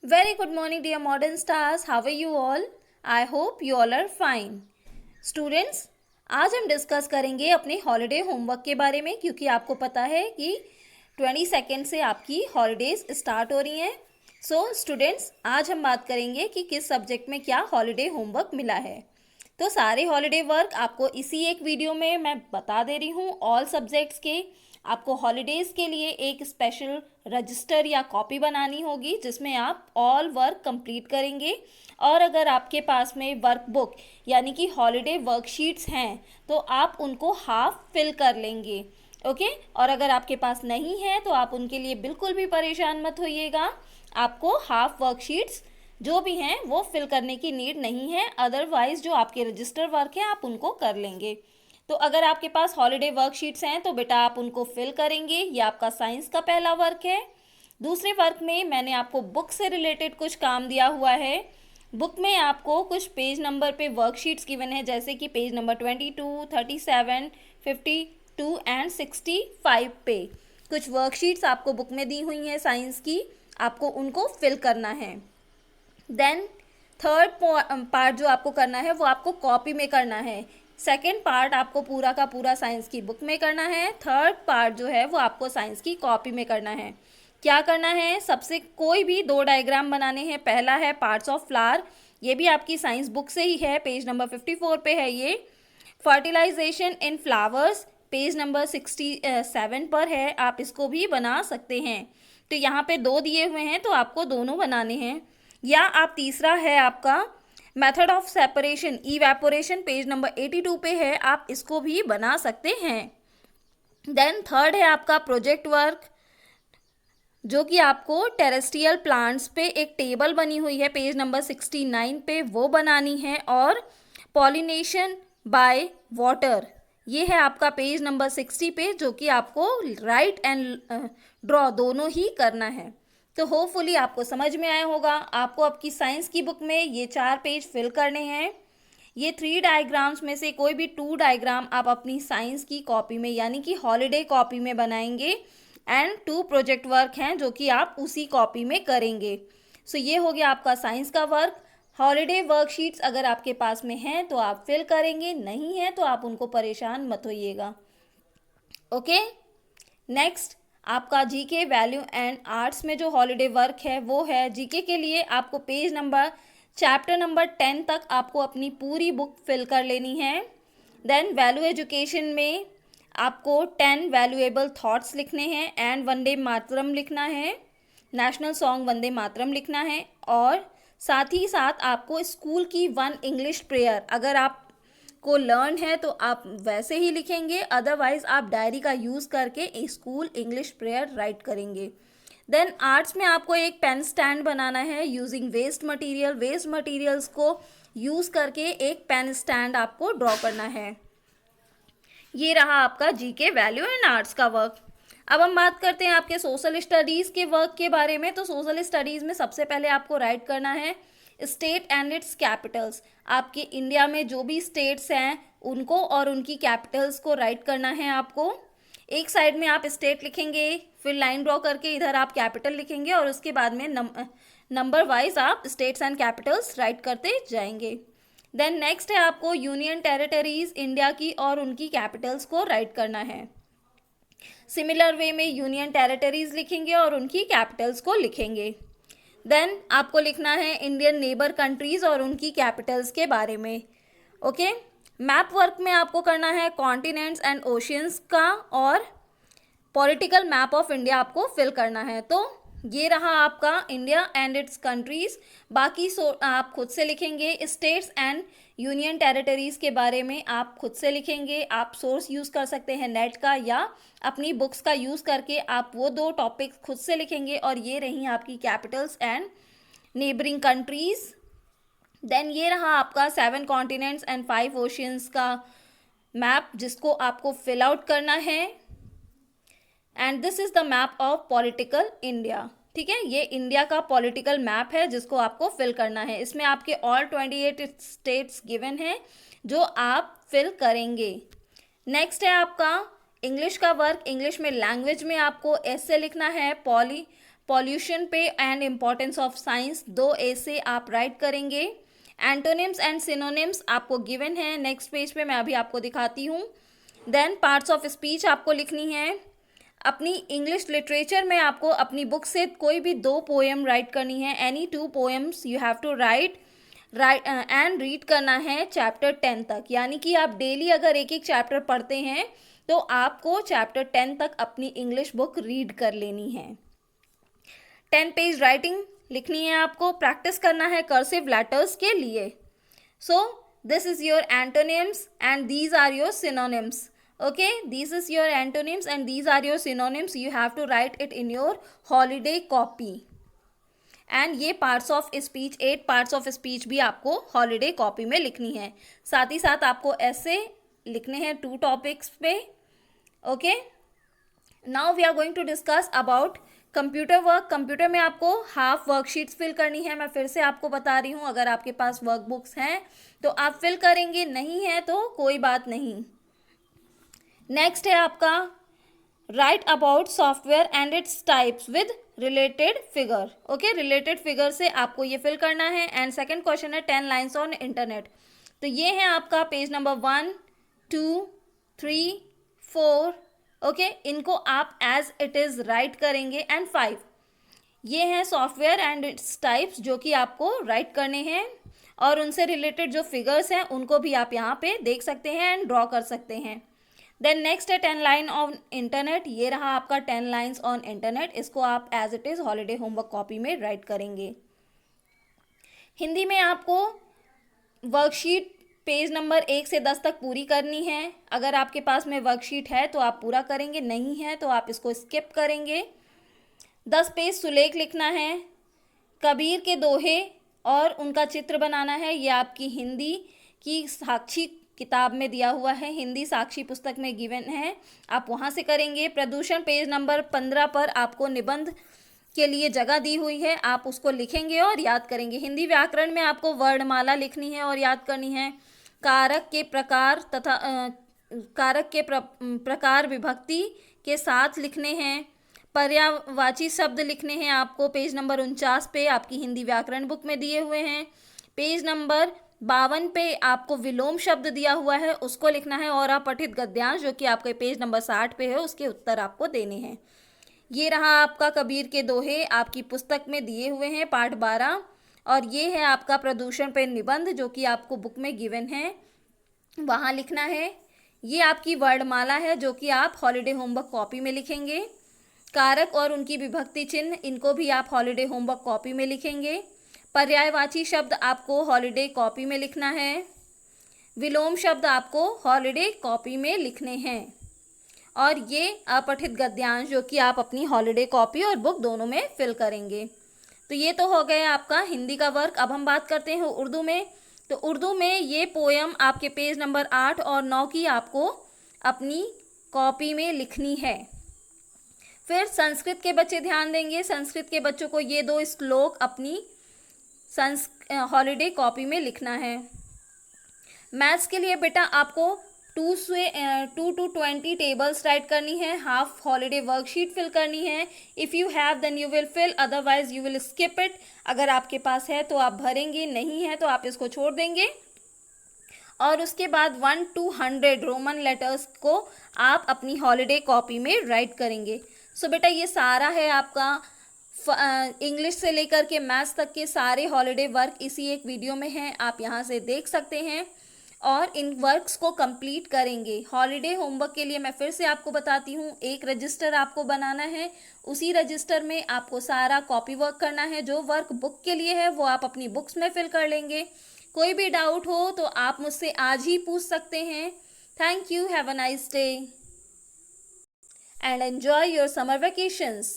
Very good morning, dear modern stars. How are you all? I hope you all are fine. Students, आज हम discuss करेंगे अपने holiday homework के बारे में, क्योंकि आपको पता है कि 22 से आपकी हॉलीडेज स्टार्ट हो रही हैं. सो स्टूडेंट्स, आज हम बात करेंगे कि किस सब्जेक्ट में क्या हॉलीडे होमवर्क मिला है. तो सारे हॉलीडे वर्क आपको इसी एक वीडियो में मैं बता दे रही हूँ. ऑल सब्जेक्ट्स के आपको हॉलीडेज़ के लिए एक स्पेशल रजिस्टर या कॉपी बनानी होगी जिसमें आप ऑल वर्क कंप्लीट करेंगे. और अगर आपके पास में वर्कबुक यानी कि हॉलीडे वर्कशीट्स हैं तो आप उनको हाफ फिल कर लेंगे. ओके और अगर आपके पास नहीं है तो आप उनके लिए बिल्कुल भी परेशान मत होइएगा. आपको हाफ वर्कशीट्स जो भी हैं वो फिल करने की नीड नहीं है. अदरवाइज जो आपके रजिस्टर वर्क हैं आप उनको कर लेंगे. तो अगर आपके पास हॉलीडे वर्कशीट्स हैं तो बेटा आप उनको फिल करेंगे. ये आपका साइंस का पहला वर्क है. दूसरे वर्क में मैंने आपको बुक से रिलेटेड कुछ काम दिया हुआ है. बुक में आपको कुछ पेज नंबर पे वर्कशीट्स गिवन है, जैसे कि पेज नंबर 22, 37, 52 एंड 65 पे कुछ वर्कशीट्स आपको बुक में दी हुई हैं साइंस की. आपको उनको फिल करना है. देन थर्ड पार्ट जो आपको करना है वो आपको कॉपी में करना है. सेकेंड पार्ट आपको पूरा का पूरा साइंस की बुक में करना है. थर्ड पार्ट जो है वो आपको साइंस की कॉपी में करना है. क्या करना है? सबसे कोई भी 2 डायग्राम बनाने हैं. पहला है पार्ट्स ऑफ फ्लावर, ये भी आपकी साइंस बुक से ही है, पेज नंबर 54 पे है ये. फर्टिलाइजेशन इन फ्लावर्स पेज नंबर 67 पर है, आप इसको भी बना सकते हैं. तो यहाँ पे 2 दिए हुए हैं तो आपको दोनों बनाने हैं. या आप तीसरा है आपका method of separation evaporation page number 82 पे है, आप इसको भी बना सकते हैं. देन थर्ड है आपका प्रोजेक्ट वर्क, जो कि आपको टेरेस्ट्रियल प्लांट्स पे एक टेबल बनी हुई है पेज नंबर 69 पे, वो बनानी है. और पॉलिनेशन बाय वाटर ये है आपका पेज नंबर 60 पे, जो कि आपको राइट एंड ड्रॉ दोनों ही करना है. तो होपफुली आपको समझ में आया होगा. आपको आपकी साइंस की बुक में ये 4 पेज फिल करने हैं. ये 3 डायग्राम्स में से कोई भी 2 डायग्राम आप अपनी साइंस की कॉपी में यानी कि हॉलीडे कॉपी में बनाएंगे. एंड 2 प्रोजेक्ट वर्क हैं जो कि आप उसी कॉपी में करेंगे. सो ये हो गया आपका साइंस का वर्क. हॉलीडे वर्कशीट्स अगर आपके पास में हैं तो आप फिल करेंगे, नहीं है तो आप उनको परेशान मत होइएगा. ओके नेक्स्ट आपका जीके वैल्यू एंड आर्ट्स में जो हॉलीडे वर्क है वो है. जीके के लिए आपको पेज नंबर चैप्टर नंबर 10 तक आपको अपनी पूरी बुक फिल कर लेनी है. देन वैल्यू एजुकेशन में आपको 10 वैल्यूएबल थॉट्स लिखने हैं एंड वंदे मातरम लिखना है, नेशनल सॉन्ग वंदे मातरम लिखना है. और साथ ही साथ आपको स्कूल की 1 इंग्लिश प्रेयर अगर आप को लर्न है तो आप वैसे ही लिखेंगे, अदरवाइज आप डायरी का यूज़ करके स्कूल इंग्लिश प्रेयर राइट करेंगे. देन आर्ट्स में आपको एक पेन स्टैंड बनाना है using waste material. Waste materials को यूज़ करके एक पेन स्टैंड आपको ड्रॉ करना है. ये रहा आपका जीके वैल्यू एंड आर्ट्स का वर्क. अब हम बात करते हैं आपके सोशल स्टडीज़ के वर्क के बारे में. तो सोशल स्टडीज़ में सबसे पहले आपको राइट करना है स्टेट एंड इट्स कैपिटल्स. आपके इंडिया में जो भी स्टेट्स हैं उनको और उनकी कैपिटल्स को राइट करना है आपको. एक साइड में आप स्टेट लिखेंगे, फिर लाइन ड्रॉ करके इधर आप कैपिटल लिखेंगे और उसके बाद में नंबर वाइज आप स्टेट्स एंड कैपिटल्स राइट करते जाएंगे. देन नेक्स्ट है आपको यूनियन टेरिटरीज इंडिया की और उनकी कैपिटल्स को राइट करना है. सिमिलर वे में यूनियन टेरिटरीज लिखेंगे और उनकी कैपिटल्स को लिखेंगे. देन आपको लिखना है इंडियन नेबर कंट्रीज और उनकी कैपिटल्स के बारे में. ओके मैप वर्क में आपको करना है कॉन्टिनेंट्स एंड ओशियंस का और पॉलिटिकल मैप ऑफ इंडिया आपको फिल करना है. तो ये रहा आपका इंडिया एंड इट्स कंट्रीज. बाकी आप खुद से लिखेंगे. स्टेट्स एंड यूनियन टेरिटरीज के बारे में आप खुद से लिखेंगे. आप सोर्स यूज़ कर सकते हैं नेट का या अपनी बुक्स का यूज़ करके आप वो 2 टॉपिक्स खुद से लिखेंगे. और ये रही आपकी capitals and neighbouring countries. Then ये रहा आपका 7 कॉन्टिनेंट्स एंड 5 ओशियंस का मैप जिसको आपको फिल आउट करना है. And this is the map of political India. ठीक है, ये इंडिया का पॉलिटिकल मैप है जिसको आपको फिल करना है. इसमें आपके ऑल 28 स्टेट्स गिवन हैं जो आप फिल करेंगे. नेक्स्ट है आपका इंग्लिश का वर्क. इंग्लिश में लैंग्वेज में आपको ऐसे लिखना है पॉल्यूशन पे एंड इम्पोर्टेंस ऑफ साइंस 2 ऐसे आप राइट करेंगे। एंटोनिम्स एंड सिनोनिम्स आपको गिवन है, नेक्स्ट पेज पे मैं अभी आपको दिखाती हूँ। देन पार्ट्स ऑफ स्पीच आपको लिखनी है। अपनी इंग्लिश लिटरेचर में आपको अपनी बुक से कोई भी 2 पोएम राइट करनी है, any 2 poems you have to write and read करना है चैप्टर 10 तक। यानी कि आप डेली अगर एक एक चैप्टर पढ़ते हैं तो आपको चैप्टर 10 तक अपनी इंग्लिश बुक रीड कर लेनी है। 10 पेज राइटिंग लिखनी है आपको, प्रैक्टिस करना है कर्सिव लेटर्स के लिए। So this is your antonyms and these are your synonyms. Okay, this is your antonyms and these are your synonyms. You have to write it in your holiday copy. And ये parts of speech 8 parts of speech भी आपको holiday copy में लिखनी है। साथ ही साथ आपको ऐसे लिखने हैं 2 topics पे। Okay, now we are going to discuss about computer work. Computer में आपको हाफ वर्कशीट्स फिल करनी है। मैं फिर से आपको बता रही हूँ, अगर आपके पास वर्कबुक्स हैं तो आप फिल करेंगे, नहीं है तो कोई बात नहीं। नेक्स्ट है आपका right about software and its types with related figure. Okay, related figure से आपको ये फिल करना है। एंड सेकंड क्वेश्चन है 10 लाइन्स ऑन इंटरनेट। तो ये है आपका पेज नंबर 1, 2, 3, 4। ओके, इनको आप एज इट इज राइट करेंगे। एंड 5 ये हैं सॉफ्टवेयर एंड इट्स टाइप्स जो कि आपको राइट करने हैं, और उनसे रिलेटेड जो फिगर्स हैं उनको भी आप यहाँ पे देख सकते हैं एंड ड्रॉ कर सकते हैं। देन नेक्स्ट है 10 लाइन ऑन इंटरनेट। ये रहा आपका 10 लाइन्स ऑन इंटरनेट। इसको आप as it is holiday homework copy में राइट करेंगे। हिंदी में आपको वर्कशीट पेज नंबर 1 से 10 तक पूरी करनी है। अगर आपके पास में वर्कशीट है तो आप पूरा करेंगे, नहीं है तो आप इसको स्किप करेंगे। 10 पेज सुलेख लिखना है। कबीर के दोहे और उनका चित्र बनाना है। ये आपकी हिंदी की साक्षी किताब में दिया हुआ है, हिंदी साक्षी पुस्तक में गिवन है, आप वहाँ से करेंगे। प्रदूषण पेज नंबर 15 पर आपको निबंध के लिए जगह दी हुई है, आप उसको लिखेंगे और याद करेंगे। हिंदी व्याकरण में आपको वर्णमाला लिखनी है और याद करनी है। कारक के प्रकार तथा कारक के प्रकार विभक्ति के साथ लिखने हैं। पर्यायवाची शब्द लिखने हैं आपको, पेज नंबर 49 पे आपकी हिंदी व्याकरण बुक में दिए हुए हैं। पेज नंबर 52 पे आपको विलोम शब्द दिया हुआ है, उसको लिखना है। और अपठित गद्यांश जो कि आपके पेज नंबर 60 पे है, उसके उत्तर आपको देने हैं। ये रहा आपका कबीर के दोहे, आपकी पुस्तक में दिए हुए हैं, पाठ 12। और ये है आपका प्रदूषण पे निबंध जो कि आपको बुक में गिवन है, वहाँ लिखना है। ये आपकी वर्णमाला है जो कि आप हॉलीडे होमवर्क कॉपी में लिखेंगे। कारक और उनकी विभक्ति चिन्ह, इनको भी आप हॉलीडे होमवर्क कॉपी में लिखेंगे। पर्यायवाची शब्द आपको हॉलीडे कॉपी में लिखना है। विलोम शब्द आपको हॉलीडे कॉपी में लिखने हैं। और ये अपठित गद्यांश जो कि आप अपनी हॉलीडे कॉपी और बुक दोनों में फिल करेंगे। तो ये तो हो गया आपका हिंदी का वर्क। अब हम बात करते हैं उर्दू में। तो उर्दू में ये पोयम आपके पेज नंबर 8 और 9 की आपको अपनी कॉपी में लिखनी है। फिर संस्कृत के बच्चे ध्यान देंगे, संस्कृत के बच्चों को ये 2 श्लोक अपनी हॉलीडे कॉपी में लिखना है। मैथ्स के लिए बेटा आपको 2 to 20 टेबल्स राइट करनी है, हाफ हॉलीडे वर्कशीट फिल करनी है। If you have then you will fill, otherwise you will skip it. अगर आपके पास है तो आप भरेंगे, नहीं है तो आप इसको छोड़ देंगे। और उसके बाद 1 to 100 रोमन लेटर्स को आप अपनी हॉलीडे कॉपी में राइट करेंगे। सो बेटा ये सारा है आपका इंग्लिश से लेकर के मैथ्स तक के सारे हॉलीडे वर्क इसी एक वीडियो में हैं, आप यहाँ से देख सकते हैं और इन वर्क्स को कंप्लीट करेंगे। हॉलीडे होमवर्क के लिए मैं फिर से आपको बताती हूँ, एक रजिस्टर आपको बनाना है, उसी रजिस्टर में आपको सारा कॉपी वर्क करना है। जो वर्क बुक के लिए है वो आप अपनी बुक्स में फिल कर लेंगे। कोई भी डाउट हो तो आप मुझसे आज ही पूछ सकते हैं। Thank you, have a nice day and enjoy your summer vacations.